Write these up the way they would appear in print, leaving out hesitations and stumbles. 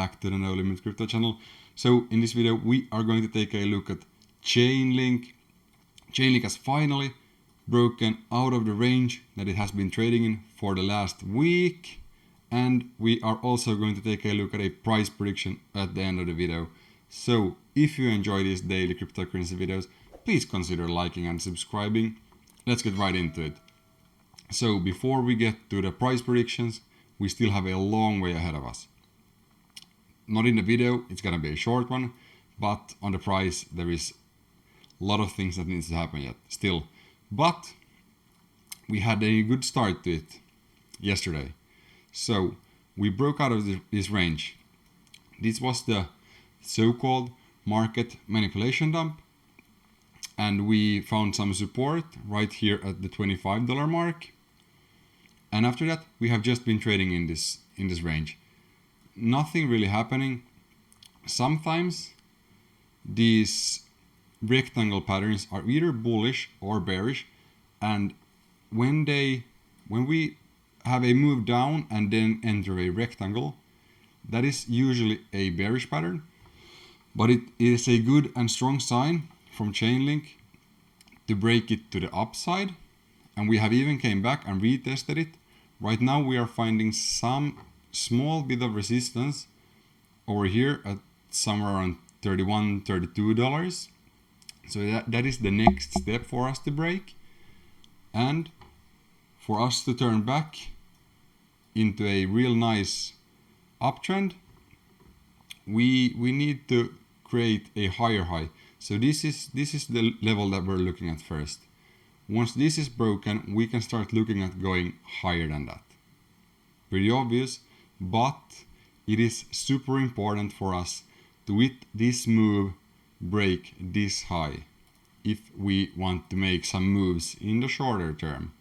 back to the No Limit Crypto channel. So in this video we are going to take a look at Chainlink. Chainlink has finally broken out of the range that it has been trading in for the last week, and we are also going to take a look at a price prediction at the end of the video. So if you enjoy these daily cryptocurrency videos, please consider liking and subscribing. Let's get right into it. So before we get to the price predictions, we still have a long way ahead of us. Not in the video, it's gonna be a short one, but on the price there is a lot of things that needs to happen yet still. But we had a good start to it yesterday. So we broke out of this range. This was the so-called market manipulation dump, and we found some support right here at the $25 mark. And after that, we have just been trading in this range. Nothing really happening. Sometimes these rectangle patterns are either bullish or bearish, and when we have a move down and then enter a rectangle, that is usually a bearish pattern, but it is a good and strong sign from Chainlink to break it to the upside, and we have even came back and retested it. Right now we are finding some small bit of resistance over here at somewhere around $31, $32. So that is the next step for us to break, and for us to turn back into a real nice uptrend, we need to create a higher high. So this is the level that we're looking at first. Once this is broken, we can start looking at going higher than that. Pretty obvious, but it is super important for us to, with this move, break this high if we want to make some moves in the shorter term.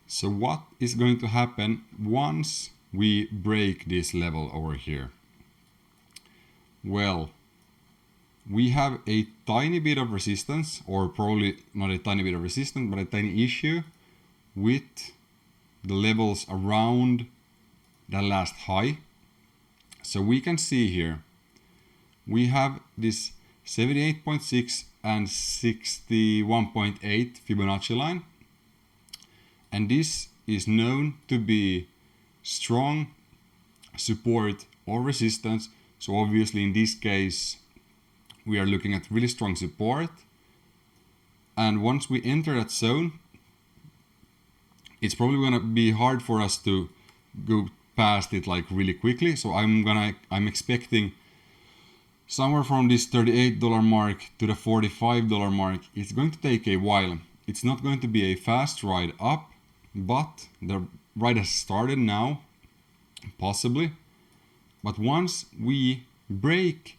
So what is going to happen once we break this level over here? Well, we have a tiny bit of resistance, or probably not a tiny bit of resistance, but a tiny issue with the levels around the last high. So we can see here, we have this 78.6 and 61.8 Fibonacci line, and this is known to be strong support or resistance. So obviously in this case we are looking at really strong support, and once we enter that zone, it's probably gonna be hard for us to go past it like really quickly. So I'm expecting somewhere from this $38 mark to the $45 mark. It's going to take a while. It's not going to be a fast ride up, but the ride has started now, possibly. But once we break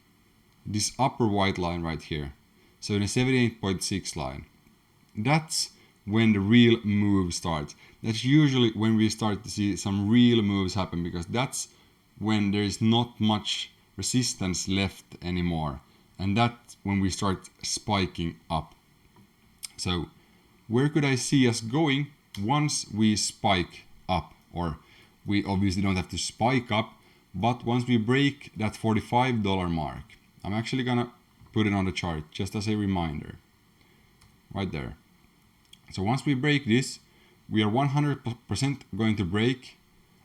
this upper white line right here, so the 78.6 line, that's when the real move starts. That's usually when we start to see some real moves happen, because that's when there is not much resistance left anymore, and that's when we start spiking up. So where could I see us going once we spike up? Or we obviously don't have to spike up, but once we break that $45 mark, I'm actually gonna put it on the chart just as a reminder right there. So once we break this, we are 100% going to break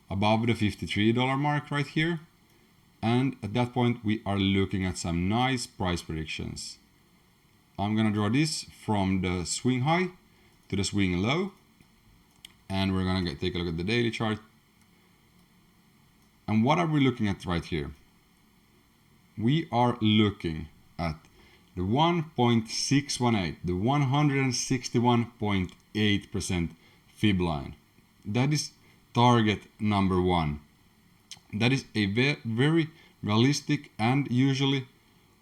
above the $53 mark right here, and at that point we are looking at some nice price predictions. I'm gonna draw this from the swing high to the swing low, and we're gonna take a look at the daily chart. And what are we looking at right here? We are looking at the 1.618, the 161.8% fib line. That is target number one. That is a very realistic, and usually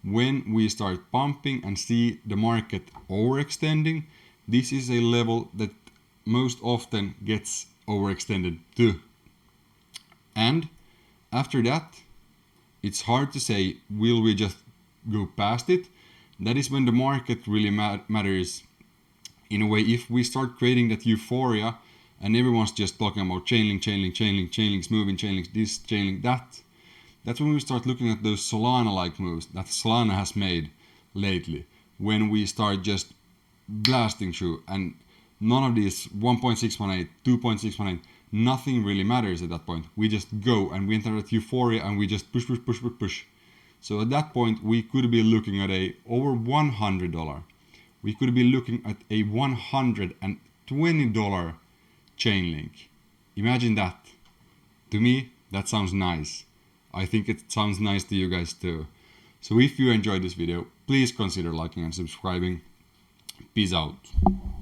when we start pumping and see the market overextending, this is a level that most often gets overextended too. And after that, it's hard to say, will we just go past it? That is when the market really matters. In a way, if we start creating that euphoria and everyone's just talking about Chainlink, Chainlink's moving, Chainlink this, Chainlink that, that's when we start looking at those Solana-like moves that Solana has made lately. When we start just blasting through, and none of these 1.618, 2.618, nothing really matters at that point. We just go and we enter that euphoria and we just push. So at that point we could be looking at a over $100. We could be looking at a $120 Chainlink. Imagine that. To me, that sounds nice. I think it sounds nice to you guys too. So if you enjoyed this video, please consider liking and subscribing. Peace out.